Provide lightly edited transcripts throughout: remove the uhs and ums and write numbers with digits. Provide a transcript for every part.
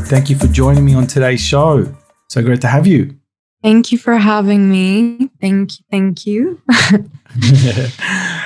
Thank you for joining me on today's show. So great to have you. Thank you for having me. Thank you.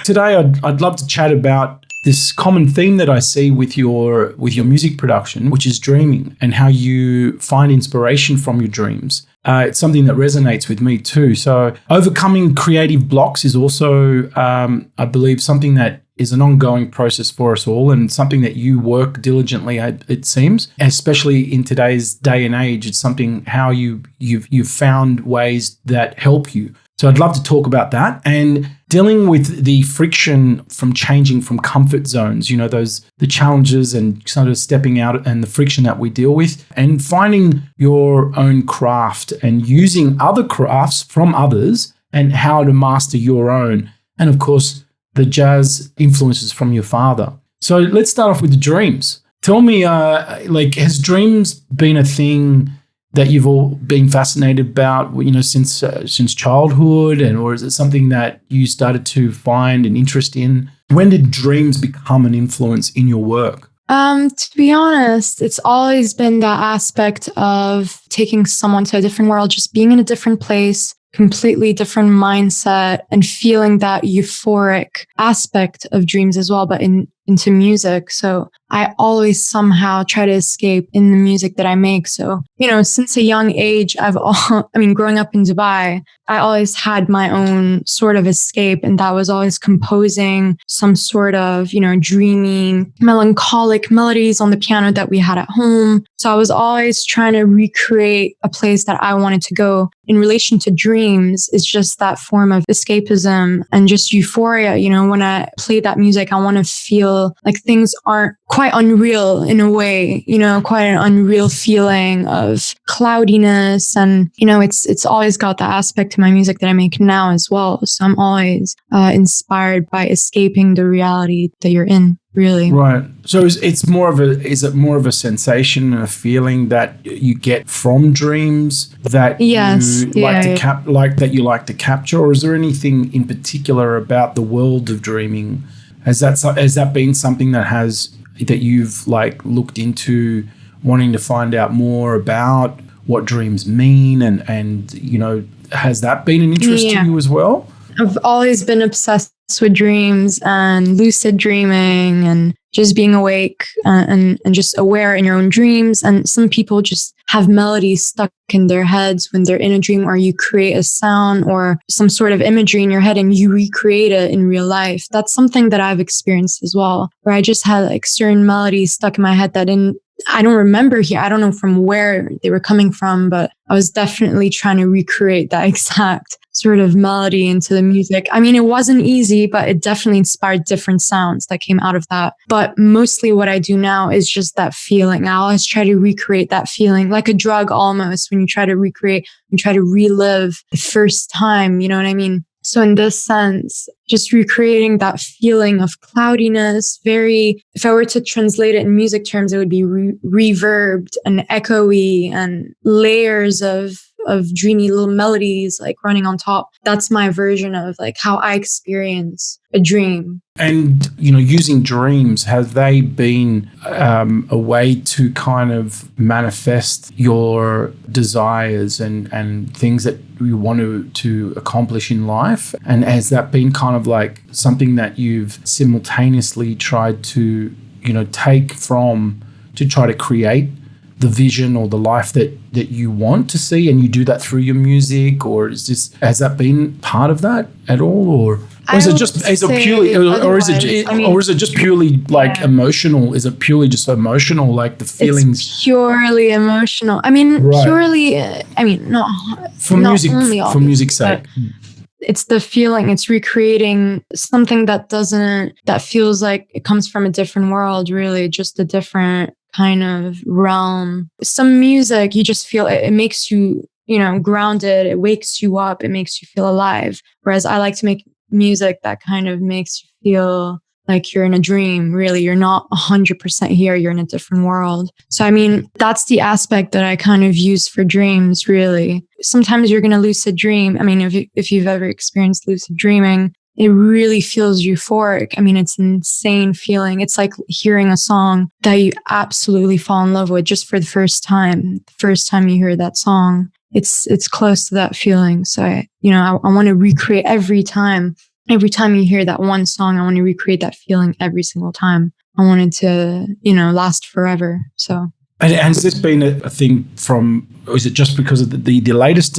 Today, I'd love to chat about this common theme that I see with your music production, which is dreaming, and how you find inspiration from your dreams. It's something that resonates with me too. So overcoming creative blocks is also, I believe, something that is an ongoing process for us all, and something that you work diligently at, it seems, especially in today's day and age. It's something how you've found ways that help you. So I'd love to talk about that and dealing with the friction from changing from comfort zones, the challenges and sort of stepping out and the friction that we deal with, and finding your own craft and using other crafts from others and how to master your own. And of course, the jazz influences from your father. So let's start off with the dreams. Tell me, has dreams been a thing that you've all been fascinated about, since childhood, or is it something that you started to find an interest in? When did dreams become an influence in your work? To be honest, it's always been that aspect of taking someone to a different world, just being in a different place, completely different mindset, and feeling that euphoric aspect of dreams as well, but into music. So I always somehow try to escape in the music that I make. So, since a young age, growing up in Dubai, I always had my own sort of escape, and that was always composing some sort of, dreamy, melancholic melodies on the piano that we had at home. So I was always trying to recreate a place that I wanted to go. In relation to dreams, it's just that form of escapism and just euphoria. When I play that music, I want to feel like things aren't quite unreal in a way, quite an unreal feeling of cloudiness. And, it's always got that aspect to my music that I make now as well. So I'm always inspired by escaping the reality that you're in. Really. Right. So is it more of a sensation and a feeling that you get from dreams that you like to capture, or is there anything in particular about the world of dreaming? Has that been something that you've looked into, wanting to find out more about what dreams mean, and has that been an interest to you as well? I've always been obsessed with dreams and lucid dreaming and just being awake and just aware in your own dreams. And some people just have melodies stuck in their heads when they're in a dream, or you create a sound or some sort of imagery in your head and you recreate it in real life. That's something that I've experienced as well, where I just had certain melodies stuck in my head that I don't remember here. I don't know from where they were coming from, but I was definitely trying to recreate that exact sort of melody into the music. It wasn't easy, but it definitely inspired different sounds that came out of that. But mostly what I do now is just that feeling. I always try to recreate that feeling, like a drug almost, when you try to recreate and try to relive the first time, you know what I mean? So in this sense, just recreating that feeling of cloudiness, if I were to translate it in music terms, it would be reverbed and echoey and layers of dreamy little melodies running on top. That's my version of how I experience a dream. And, using dreams, have they been a way to kind of manifest your desires and things that you want to accomplish in life? And has that been kind of something that you've simultaneously tried to, take from to try to create the vision or the life that you want to see, and you do that through your music? Or has that been part of that at all? Or is it just purely emotional? Is it purely just emotional, the feelings? It's purely emotional. Not for music, only, for music's sake. It's the feeling. It's recreating something that feels like it comes from a different world, really, just a different kind of realm. Some music, you just feel it makes you, grounded. It wakes you up. It makes you feel alive. Whereas I like to make music that kind of makes you feel like you're in a dream. Really, you're not 100% here. You're in a different world. So, that's the aspect that I kind of use for dreams, really. Sometimes you're going to lucid dream. If you've ever experienced lucid dreaming, it really feels euphoric. I mean, it's an insane feeling. It's like hearing a song that you absolutely fall in love with just for the first time. The first time you hear that song, it's close to that feeling. So I want to recreate every time you hear that one song, I want to recreate that feeling every single time. I want it to, last forever. So. And has this been a thing or is it just because of the latest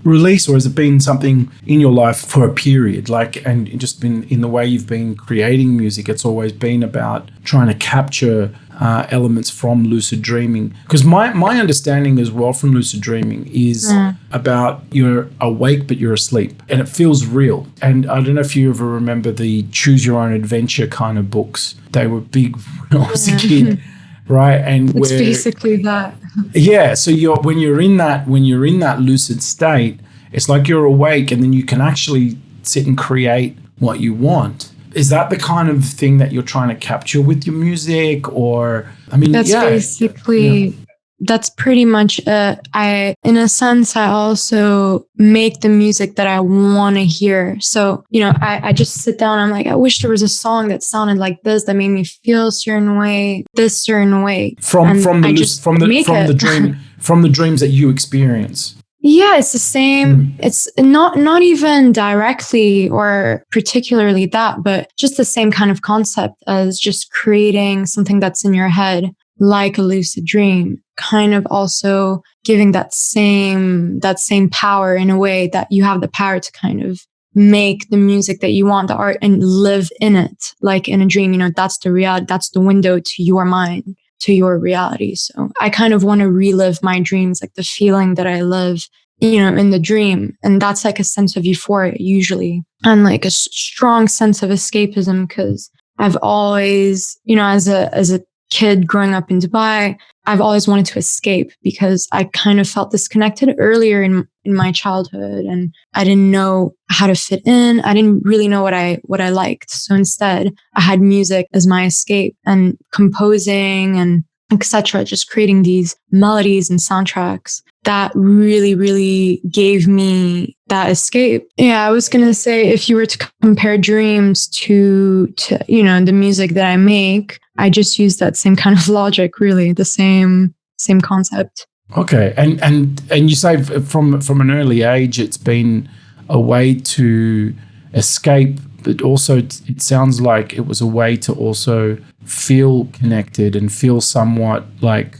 release, or has it been something in your life for a period? And just been in the way you've been creating music, it's always been about trying to capture elements from lucid dreaming. Because my understanding as well from lucid dreaming is about you're awake but you're asleep, and it feels real. And I don't know if you ever remember the Choose Your Own Adventure kind of books. They were big when I was a kid. Right, and it's basically that. Yeah, so when you're in that lucid state, it's like you're awake, and then you can actually sit and create what you want. Is that the kind of thing that you're trying to capture with your music, or that's pretty much it. In a sense, I also make the music that I want to hear. So, I just sit down. I'm like, I wish there was a song that sounded like this, that made me feel a certain way, this certain way. From the dreams that you experience. Yeah, it's the same. It's not even directly or particularly that, but just the same kind of concept as just creating something that's in your head, like a lucid dream, kind of also giving that same power in a way that you have the power to kind of make the music that you want, the art, and live in it. Like in a dream, that's the reality, that's the window to your mind, to your reality. So I kind of want to relive my dreams, like the feeling that I live, in the dream. And that's like a sense of euphoria usually, and like a strong sense of escapism, because I've always, as a kid growing up in Dubai, I've always wanted to escape, because I kind of felt disconnected earlier in my childhood, and I didn't know how to fit in. I didn't really know what I liked. So instead, I had music as my escape, and composing and etc., just creating these melodies and soundtracks that really, really gave me that escape. Yeah, I was going to say, if you were to compare dreams to the music that I make, I just use that same kind of logic, really, the same concept. Okay. And you say from an early age, it's been a way to escape, but also it sounds like it was a way to also feel connected and feel somewhat like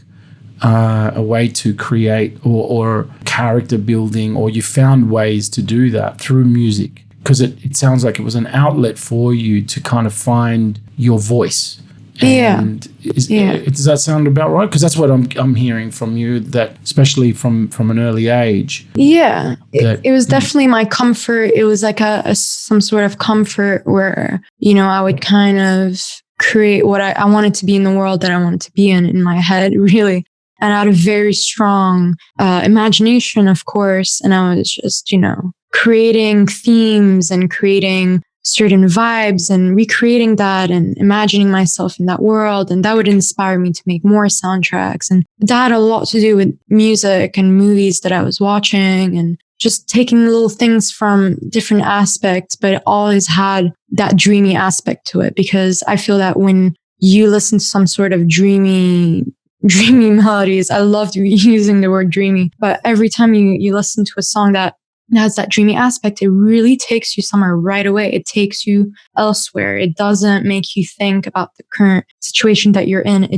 a way to create or character building, or you found ways to do that through music, because it sounds like it was an outlet for you to kind of find your voice. And does that sound about right? Because that's what I'm hearing from you, that especially from an early age. Yeah, it was definitely my comfort. It was like some sort of comfort where, I would kind of create what I wanted to be in the world that I wanted to be in my head, really. And I had a very strong imagination, of course. And I was just, creating themes and creating certain vibes and recreating that and imagining myself in that world. And that would inspire me to make more soundtracks. And that had a lot to do with music and movies that I was watching, and just taking little things from different aspects, but it always had that dreamy aspect to it, because I feel that when you listen to some sort of dreamy melodies, I loved using the word dreamy, but every time you listen to a song that has that dreamy aspect, it really takes you somewhere right away. It takes you elsewhere. It doesn't make you think about the current situation that you're in.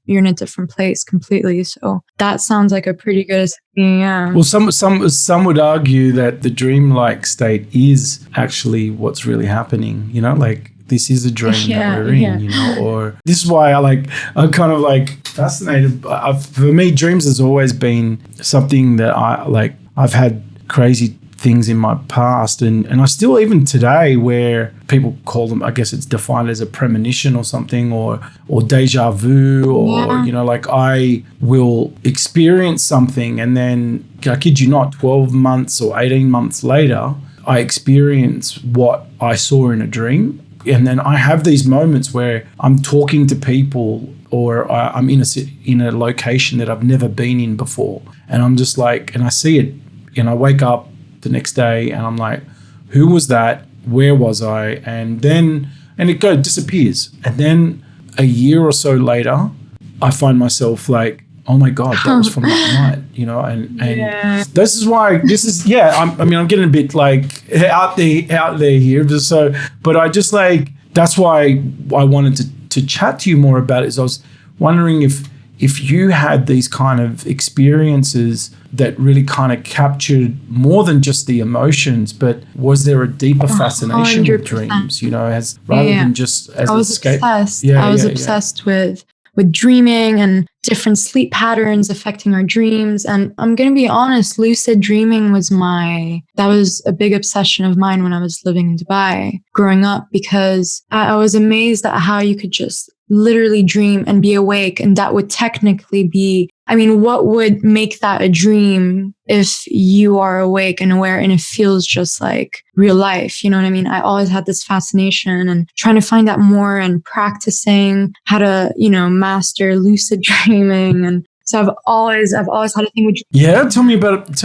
You're in a different place completely. So that sounds like a pretty good, yeah. Well, some would argue that the dreamlike state is actually what's really happening, like this is a dream that we're in, or this is why I'm kind of fascinated. For me, dreams has always been something that I've had crazy things in my past, and I still, even today, where people call them, I guess it's defined as a premonition or something, or deja vu, or I will experience something, and then, I kid you not, 12 months or 18 months later, I experience what I saw in a dream. And then I have these moments where I'm talking to people, or I'm in a location that I've never been in before, and I'm just and I see it, and I wake up the next day and I'm like, who was that? where was I? And it disappears. And then a year or so later, I find myself like, oh my God, that was from that night, and this is why I'm getting a bit like out there here. But I just like, that's why I wanted to chat to you more about it, is I was wondering if you had these kind of experiences that really kind of captured more than just the emotions, but was there a deeper fascination 100%. With dreams, rather than just as an escape? Obsessed. I was obsessed with dreaming and different sleep patterns affecting our dreams. And I'm going to be honest, lucid dreaming was a big obsession of mine when I was living in Dubai growing up, because I was amazed at how you could just literally dream and be awake. And that would technically be, what would make that a dream if you are awake and aware and it feels just like real life? You know what I mean? I always had this fascination and trying to find out more and practicing how to, master lucid dreaming. And so I've always had a thing with dreaming. Yeah, tell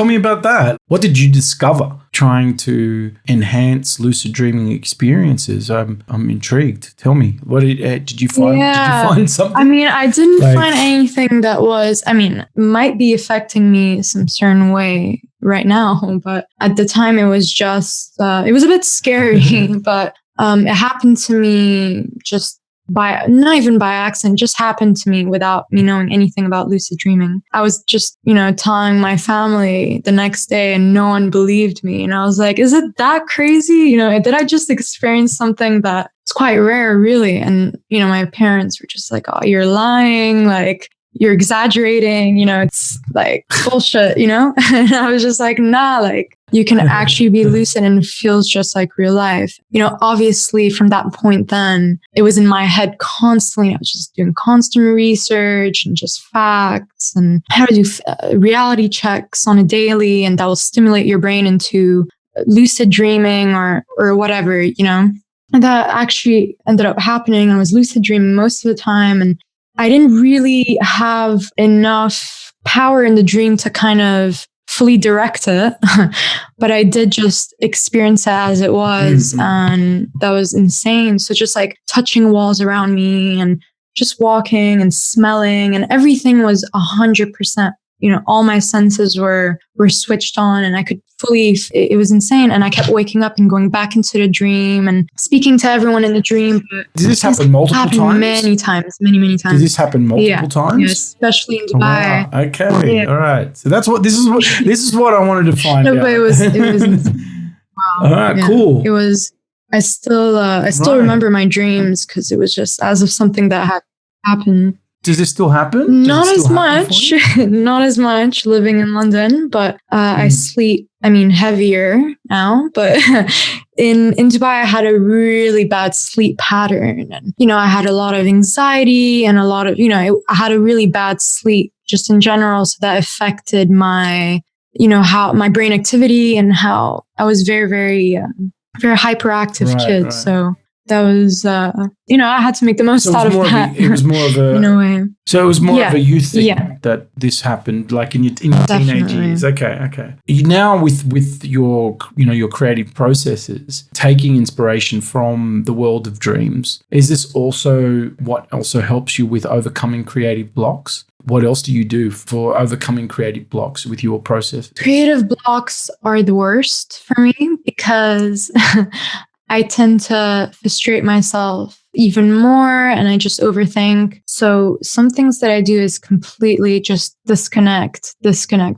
me about that. What did you discover trying to enhance lucid dreaming experiences? I'm intrigued. Tell me, what did you find? Yeah. Did you find something? I didn't find anything that was, might be affecting me some certain way right now, but at the time it was just, it was a bit scary, but it happened to me just not even by accident, just happened to me without me knowing anything about lucid dreaming. I was just, telling my family the next day and no one believed me. And I was like, is it that crazy? Did I just experience something that's quite rare, really? And, my parents were just like, oh, you're lying. Like, you're exaggerating, it's like bullshit, And I was just like, nah, like, you can actually be lucid and it feels just like real life. Obviously from that point then, it was in my head constantly. I was just doing constant research and just facts and how to do reality checks on a daily, and that will stimulate your brain into lucid dreaming or whatever, And that actually ended up happening. I was lucid dreaming most of the time, and I didn't really have enough power in the dream to kind of fully direct it, but I did just experience it as it was. Mm-hmm. And that was insane. So just like touching walls around me and just walking and smelling, and everything was 100%, all my senses were switched on, and I could fully, it was insane. And I kept waking up and going back into the dream and speaking to everyone in the dream. Did this happen multiple times? Many times. Did this happen multiple times? Yeah, especially in Dubai. Oh, wow. Okay. Yeah. All right. So this is what I wanted to find out. But it was wow. All right, cool. It was, I still remember my dreams because it was just as if something that had happened. Does this still happen? Not as much living in London, but I sleep, heavier now. But in Dubai, I had a really bad sleep pattern. And, I had a lot of anxiety and a lot of, I had a really bad sleep just in general. So that affected my, how my brain activity and how I was very, very, very hyperactive kid. Right. So that was, I had to make the most out of that. It was more of a, in a way. So it was more of a youth thing that this happened, like in your teenage years. Okay. You now with your, your creative processes, taking inspiration from the world of dreams, is this also what also helps you with overcoming creative blocks? What else do you do for overcoming creative blocks with your process? Creative blocks are the worst for me because I tend to frustrate myself even more and I just overthink. So some things that I do is completely just disconnect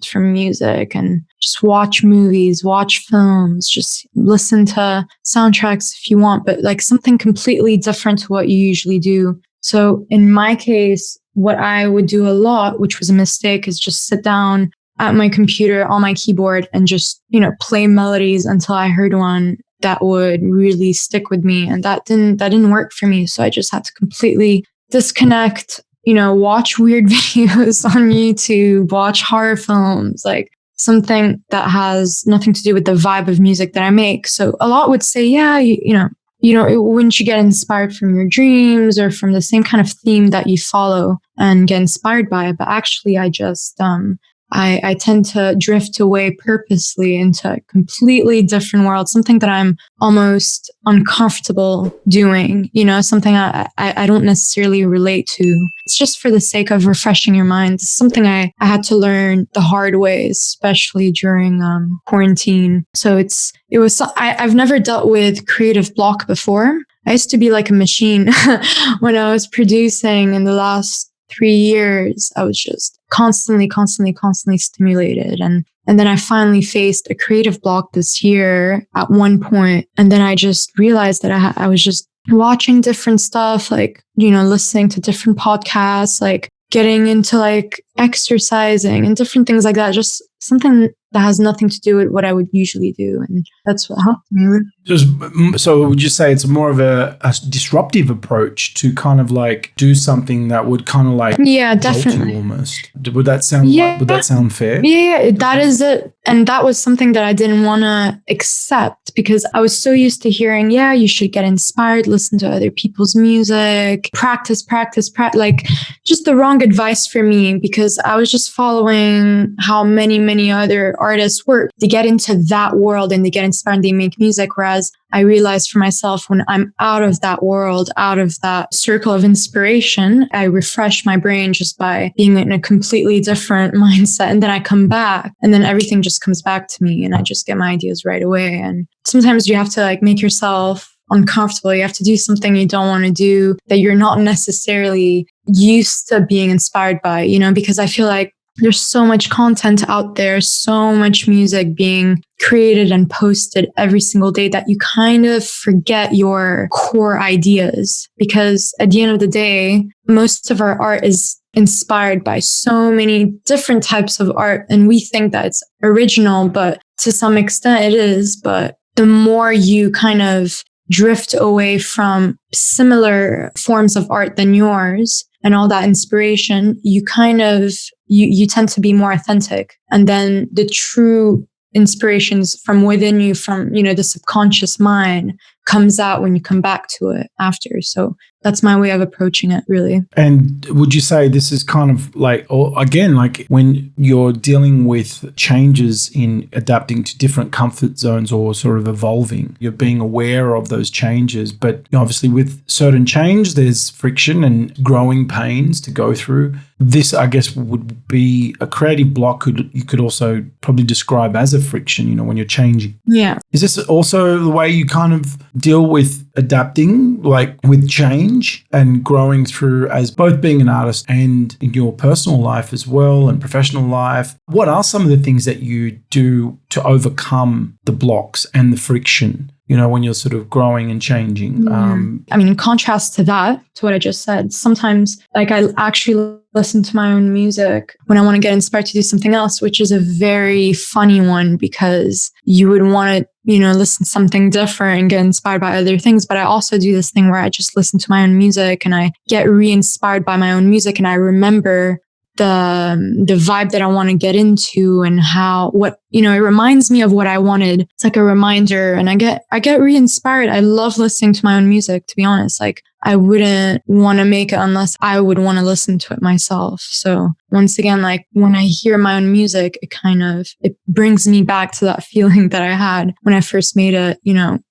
from music and just watch movies, watch films, just listen to soundtracks if you want, but like something completely different to what you usually do. So in my case, what I would do a lot, which was a mistake, is just sit down at my computer on my keyboard and just, play melodies until I heard one that would really stick with me. And that didn't work for me. So I just had to completely disconnect, watch weird videos on YouTube, watch horror films, like something that has nothing to do with the vibe of music that I make. So a lot would say, wouldn't you get inspired from your dreams or from the same kind of theme that you follow and get inspired by it? But actually I just, I tend to drift away purposely into a completely different world, something that I'm almost uncomfortable doing, something I don't necessarily relate to. It's just for the sake of refreshing your mind. It's something I had to learn the hard way, especially during quarantine. So I've never dealt with creative block before. I used to be like a machine when I was producing in the last 3 years. I was just constantly stimulated. And then I finally faced a creative block this year at one point. And then I just realized that I was just watching different stuff, like, listening to different podcasts, like getting into like exercising and different things like that. Just something that has nothing to do with what I would usually do. And that's what helped me. So would you say it's more of a disruptive approach to kind of like do something that would kind of like definitely almost? Would that sound fair? Yeah, that is it. And that was something that I didn't want to accept because I was so used to hearing, you should get inspired, listen to other people's music, practice, like just the wrong advice for me because I was just following how many other artists work. They get into that world and they get inspired and they make music. Whereas I realized for myself, when I'm out of that world, out of that circle of inspiration, I refresh my brain just by being in a completely different mindset. And then I come back and then everything just comes back to me and I just get my ideas right away. And sometimes you have to like make yourself uncomfortable. You have to do something you don't want to do that you're not necessarily used to being inspired by, because I feel like there's so much content out there, so much music being created and posted every single day that you kind of forget your core ideas. Because at the end of the day, most of our art is inspired by so many different types of art. And we think that it's original, but to some extent it is. But the more you kind of drift away from similar forms of art than yours and all that inspiration, you kind of, you tend to be more authentic. And then the true inspirations from within you, from, the subconscious mind comes out when you come back to it after. So that's my way of approaching it, really. And would you say this is kind of like, or again, like when you're dealing with changes in adapting to different comfort zones or sort of evolving, you're being aware of those changes, but obviously with certain change, there's friction and growing pains to go through. This, I guess, would be a creative block you could also probably describe as a friction, when you're changing. Yeah. Is this also the way you kind of deal with adapting, like with change and growing through as both being an artist and in your personal life as well and professional life? What are some of the things that you do to overcome the blocks and the friction, when you're sort of growing and changing? In contrast to that, to what I just said, sometimes like I actually listen to my own music when I want to get inspired to do something else, which is a very funny one because you would want to, listen to something different and get inspired by other things. But I also do this thing where I just listen to my own music and I get re-inspired by my own music and I remember the vibe that I want to get into and it reminds me of what I wanted. It's like a reminder and I get re-inspired. I love listening to my own music, to be honest. Like I wouldn't want to make it unless I would want to listen to it myself. So once again, like when I hear my own music, it brings me back to that feeling that I had when I first made it.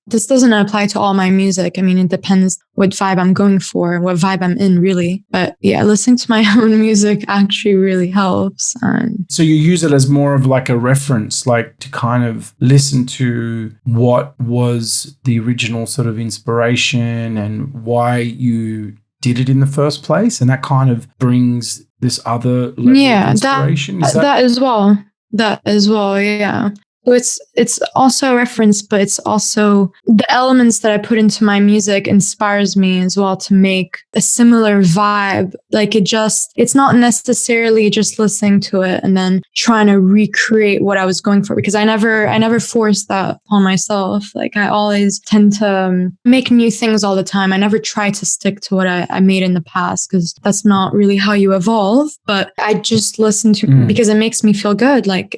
This doesn't apply to all my music. It depends what vibe I'm going for, what vibe I'm in, really. But yeah, listening to my own music actually really helps. So you use it as more of like a reference, like to kind of listen to what was the original sort of inspiration and why you did it in the first place. And that kind of brings this other level of inspiration. That as well. Yeah. So it's also a reference, but it's also the elements that I put into my music inspires me as well to make a similar vibe. Like it's not necessarily just listening to it and then trying to recreate what I was going for, because I never force that on myself. Like I always tend to make new things all the time. I never try to stick to what I made in the past because that's not really how you evolve. But I just listen to because it makes me feel good. Like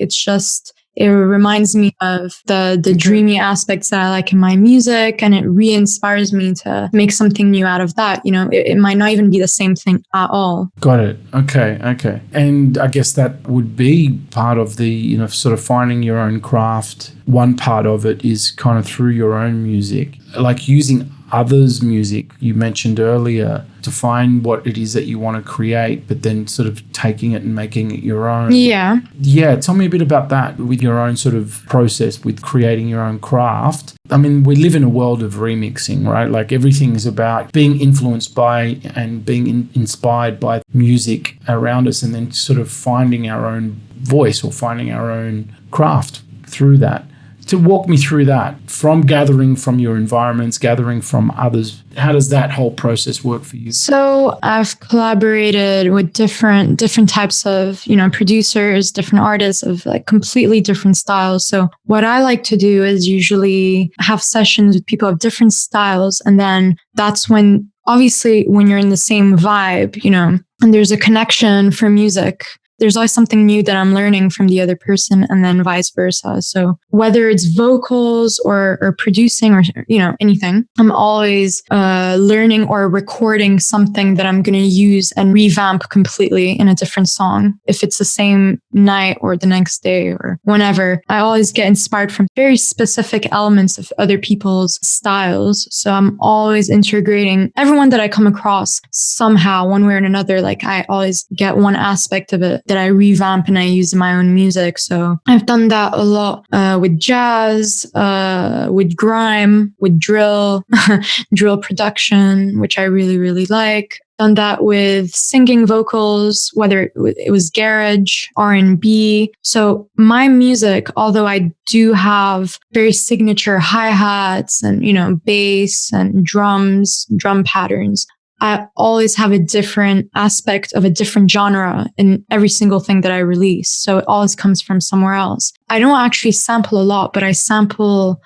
it reminds me of the dreamy aspects that I like in my music, and it re-inspires me to make something new out of that. It might not even be the same thing at all. Got it. Okay. And I guess that would be part of the, sort of finding your own craft. One part of it is kind of through your own music, like using others' music you mentioned earlier to find what it is that you want to create, but then sort of taking it and making it your own. Yeah. Tell me a bit about that with your own sort of process with creating your own craft. I mean, we live in a world of remixing, right? Like everything is about being influenced by and being inspired by music around us, and then sort of finding our own voice or finding our own craft through that. To walk me through that, from gathering from your environments, gathering from others, how does that whole process work for you? So I've collaborated with different types of, producers, different artists of like completely different styles. So what I like to do is usually have sessions with people of different styles. And then that's when, obviously, when you're in the same vibe, and there's a connection for music, there's always something new that I'm learning from the other person, and then vice versa. So whether it's vocals or producing or, anything, I'm always learning or recording something that I'm going to use and revamp completely in a different song. If it's the same night or the next day or whenever, I always get inspired from very specific elements of other people's styles. So I'm always integrating everyone that I come across somehow, one way or another. Like I always get one aspect of it that I revamp and I use in my own music. So I've done that a lot with jazz, with grime, with drill, drill production, which I really, really like. Done that with singing vocals, whether it was garage, R&B. So my music, although I do have very signature hi-hats and, bass and drums, drum patterns, I always have a different aspect of a different genre in every single thing that I release. So it always comes from somewhere else. I don't actually sample a lot, but I sample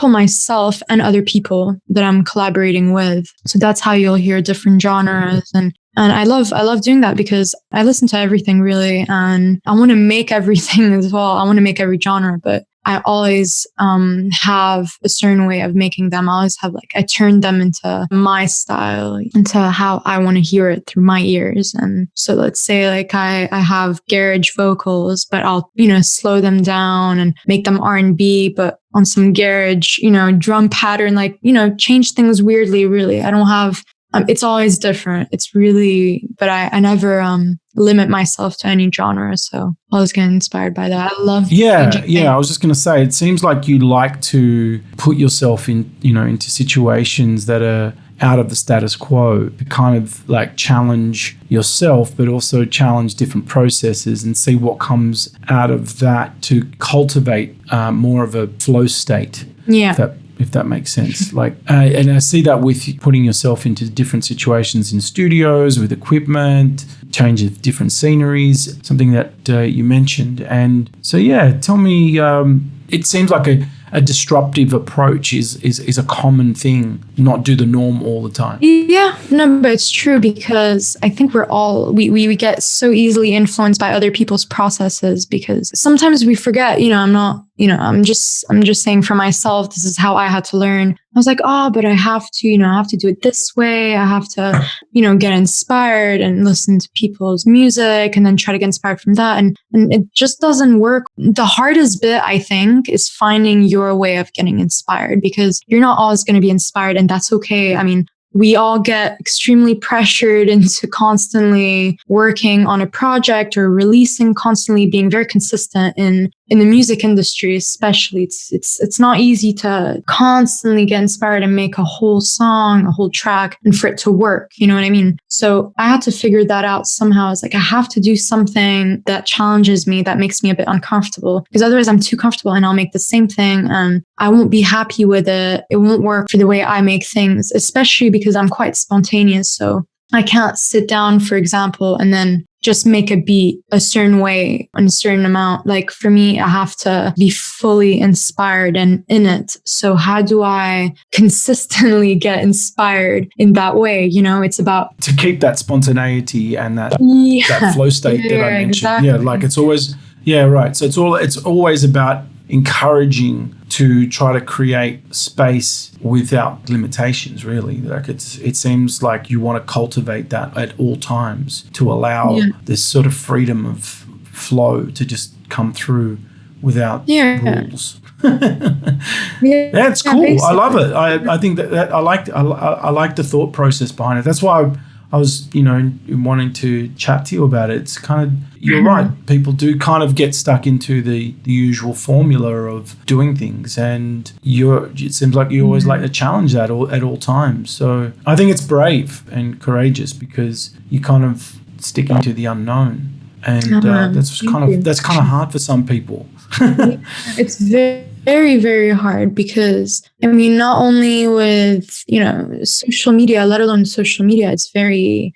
myself and other people that I'm collaborating with. So that's how you'll hear different genres. And I love doing that because I listen to everything really, and I want to make everything as well. I want to make every genre, but I always have a certain way of making them. I always have I turn them into my style, into how I want to hear it through my ears. And so let's say I have garage vocals, but I'll, slow them down and make them R&B, but on some garage, drum pattern, change things weirdly, really. I don't have, it's always different. It's really, but I never limit myself to any genre. So I always get inspired by that. I love I was just going to say, it seems like you like to put yourself in, into situations that are out of the status quo, to kind of challenge yourself, but also challenge different processes and see what comes out of that to cultivate more of a flow state. Yeah. If that makes sense. And I see that with putting yourself into different situations in studios, with equipment, change of different sceneries, something that you mentioned. And so, tell me, it seems like a disruptive approach is a common thing, not do the norm all the time. Yeah, no, but it's true because I think we get so easily influenced by other people's processes because sometimes we forget, I'm just saying for myself, this is how I had to learn. I was like, but I have to do it this way. I have to, get inspired and listen to people's music and then try to get inspired from that. And it just doesn't work. The hardest bit, I think, is finding your way of getting inspired because you're not always going to be inspired, and that's okay. I mean, we all get extremely pressured into constantly working on a project or releasing, constantly being very consistent in the music industry, especially. It's not easy to constantly get inspired and make a whole song, a whole track, and for it to work. You know what I mean? So I had to figure that out somehow. It's I have to do something that challenges me, that makes me a bit uncomfortable, because otherwise I'm too comfortable and I'll make the same thing and I won't be happy with it. It won't work for the way I make things, especially because I'm quite spontaneous. So I can't sit down, for example, and then just make a beat a certain way in a certain amount. For me, I have to be fully inspired and in it. So how do I consistently get inspired in that way? It's about to keep that spontaneity and that flow state that I mentioned. Exactly. Yeah, it's always, Yeah, right. So it's always about encouraging to try to create space without limitations, really. Like it seems like you want to cultivate that at all times to allow this sort of freedom of flow to just come through without rules. That's cool. Basically. I love it. I think that I like the thought process behind it. That's why I was, wanting to chat to you about it. It's kind of, you're right. People do kind of get stuck into the usual formula of doing things, and it seems like you always like to challenge that at all times. So I think it's brave and courageous because you kind of sticking to the unknown, and that's kind of hard for some people. It's very, very hard because, not only with, social media, let alone social media, it's very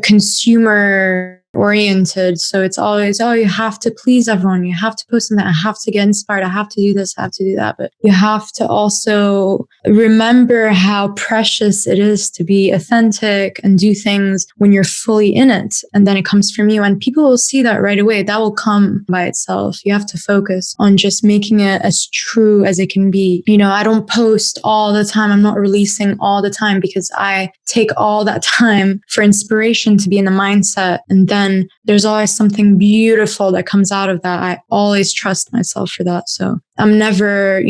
consumer oriented. So it's always, you have to please everyone. You have to post something. I have to get inspired. I have to do this. I have to do that. But you have to also remember how precious it is to be authentic and do things when you're fully in it. And then it comes from you, and people will see that right away. That will come by itself. You have to focus on just making it as true as it can be. I don't post all the time. I'm not releasing all the time because I take all that time for inspiration to be in the mindset. And then there's always something beautiful that comes out of that. I always trust myself for that. So I'm never,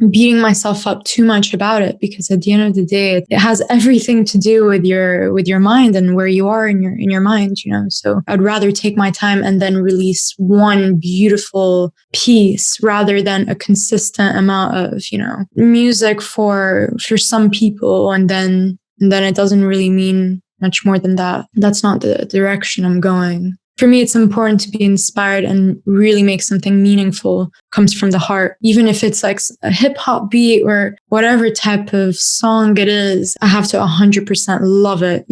beating myself up too much about it, because at the end of the day, it has everything to do with your mind and where you are in your mind, So I'd rather take my time and then release one beautiful piece rather than a consistent amount of, music for some people, and then it doesn't really mean much more than that. That's not the direction I'm going. For me, it's important to be inspired and really make something meaningful comes from the heart. Even if it's like a hip hop beat or whatever type of song it is, I have to 100% love it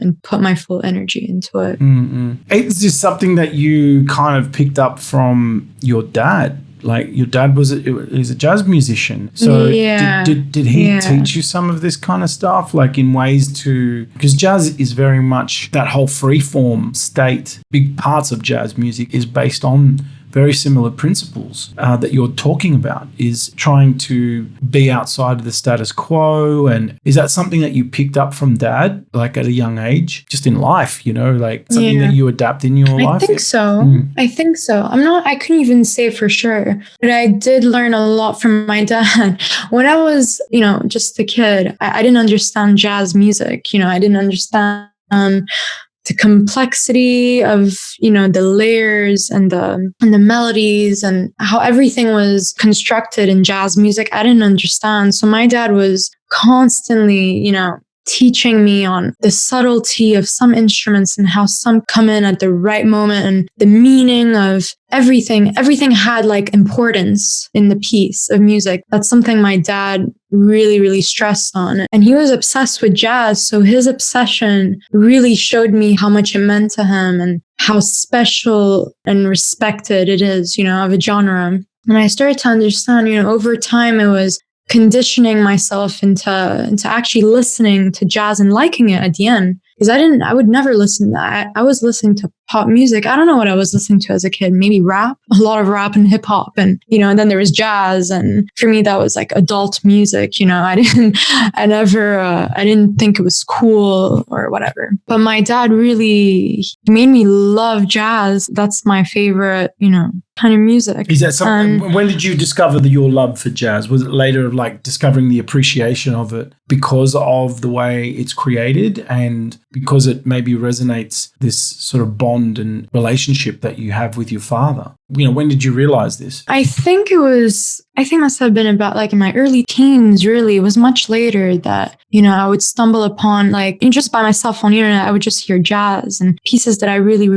and put my full energy into it. Mm-hmm. Is this something that you kind of picked up from your dad? Like your dad he's a jazz musician. So did he teach you some of this kind of stuff? Like in ways because jazz is very much that whole free form state. Big parts of jazz music is based on very similar principles that you're talking about, is trying to be outside of the status quo. And is that something that you picked up from dad, like at a young age, just in life, like something that you adapt in your life? I think so. I think so. I couldn't even say for sure, but I did learn a lot from my dad. When I was, just a kid, I didn't understand jazz music. I didn't understand the complexity of, the layers and the melodies and how everything was constructed in jazz music. I didn't understand. So my dad was constantly, teaching me on the subtlety of some instruments and how some come in at the right moment and the meaning of everything. Everything had like importance in the piece of music. That's something my dad really, really stressed on. And he was obsessed with jazz. So his obsession really showed me how much it meant to him and how special and respected it is, of a genre. And I started to understand, over time it was conditioning myself into actually listening to jazz and liking it at the end. Because I would never listen to that. I was listening to pop music. I don't know what I was listening to as a kid. Maybe rap, a lot of rap and hip hop. And, and then there was jazz. And for me, that was like adult music. I didn't think it was cool or whatever. But my dad really made me love jazz. That's my favorite, kind of music. Is that something? When did you discover your love for jazz? Was it later like discovering the appreciation of it because of the way it's created and because it maybe resonates this sort of bond and relationship that you have with your father? When did you realize this? I think must have been about like in my early teens, really. It was much later that, I would stumble upon like just by myself on the internet, I would just hear jazz and pieces that I really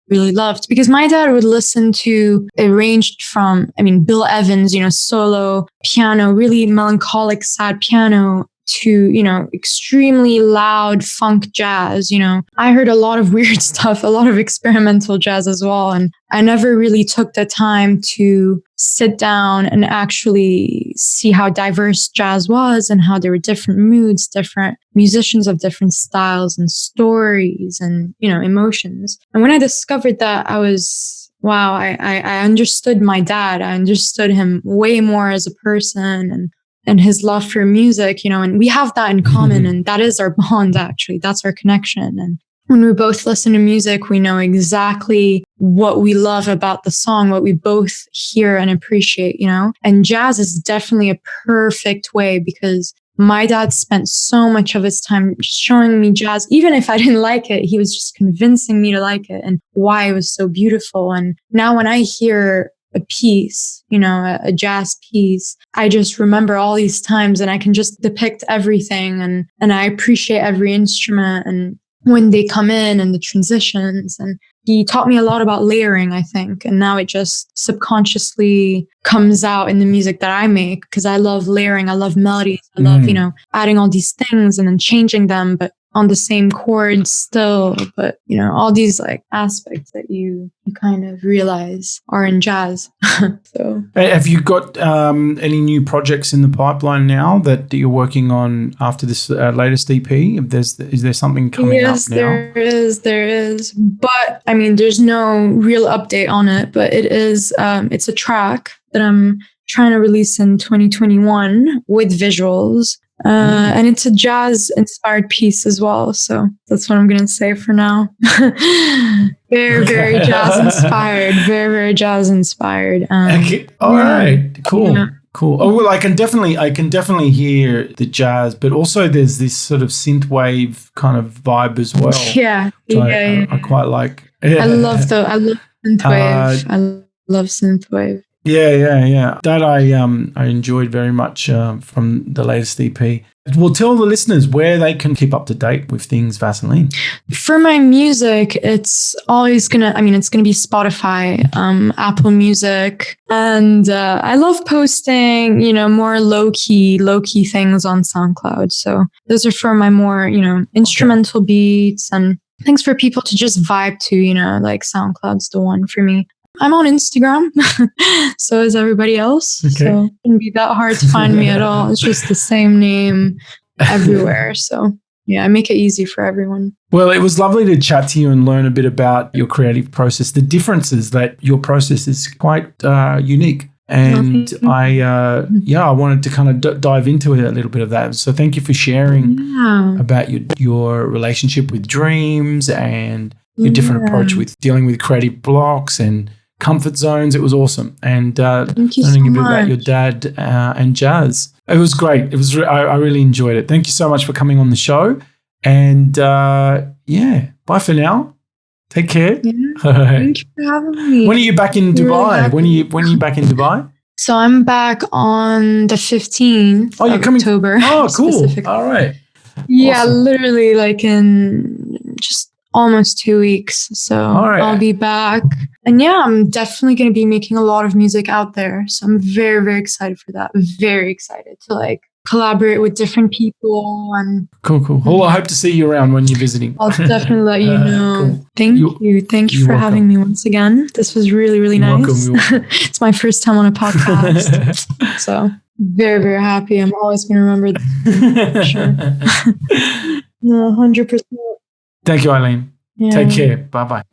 loved, because my dad would listen to, it ranged from, Bill Evans, solo piano, really melancholic, sad piano, to, extremely loud funk jazz. I heard a lot of weird stuff, a lot of experimental jazz as well. And I never really took the time to sit down and actually see how diverse jazz was and how there were different moods, different musicians of different styles and stories and, emotions. And when I discovered that, I was wow, I understood my dad. I understood him way more as a person and his love for music, and we have that in common. And that is our bond, actually. That's our connection. And when we both listen to music, we know exactly what we love about the song, what we both hear and appreciate, And jazz is definitely a perfect way, because my dad spent so much of his time showing me jazz. Even if I didn't like it, he was just convincing me to like it and why it was so beautiful. And now when I hear a piece, a jazz piece, I just remember all these times, and I can just depict everything, and I appreciate every instrument and when they come in and the transitions. And he taught me a lot about layering, I think. And now it just subconsciously comes out in the music that I make, because I love layering. I love melodies. I love, adding all these things and then changing them, but on the same chord still. But, all these like aspects that you kind of realize are in jazz. So, have you got any new projects in the pipeline now that you're working on after this latest EP? Is there something coming up now? Yes, there is. But I mean, there's no real update on it, but it is, it's a track that I'm trying to release in 2021 with visuals. And it's a jazz inspired piece as well. So that's what I'm going to say for now. Very, very jazz inspired. Very, very jazz inspired. Okay. All right. Cool. Yeah. Cool. Oh, well, I can definitely hear the jazz, but also there's this sort of synthwave kind of vibe as well. Yeah. I quite like. Yeah. I love synthwave. I love synthwave. Yeah. That I enjoyed very much from the latest EP. Well, tell the listeners where they can keep up to date with things, Vzline. For my music, it's always it's gonna be Spotify, Apple Music, and I love posting, more low key things on SoundCloud. So those are for my more, instrumental beats and things for people to just vibe to. Like SoundCloud's the one for me. I'm on Instagram, so is everybody else. Okay. So it wouldn't be that hard to find me at all. It's just the same name everywhere. So yeah, I make it easy for everyone. Well, it was lovely to chat to you and learn a bit about your creative process. The differences that your process is quite unique. And I wanted to kind of dive into it, a little bit of that. So thank you for sharing about your relationship with dreams and your different approach with dealing with creative blocks and comfort zones. It was awesome. And learning a bit about your dad and jazz. It was great. It was. I really enjoyed it. Thank you so much for coming on the show. And bye for now. Take care. Yeah. Thank you for having me. When are you back in Dubai? Really when are you back in Dubai? So I'm back on the 15th of October. Oh, cool. All right. Yeah, awesome. Literally like in just almost 2 weeks. So I'll be back. And I'm definitely going to be making a lot of music out there. So I'm very, very excited for that. Very excited to collaborate with different people. And Cool. Well, I hope to see you around when you're visiting. I'll definitely let you know. Cool. Thank you. Thank you for having me once again. This was really, really nice. Welcome. It's my first time on a podcast. So very, very happy. I'm always going to remember that. For sure. No, 100%. Thank you, Eileen. Yeah. Take care. Bye-bye.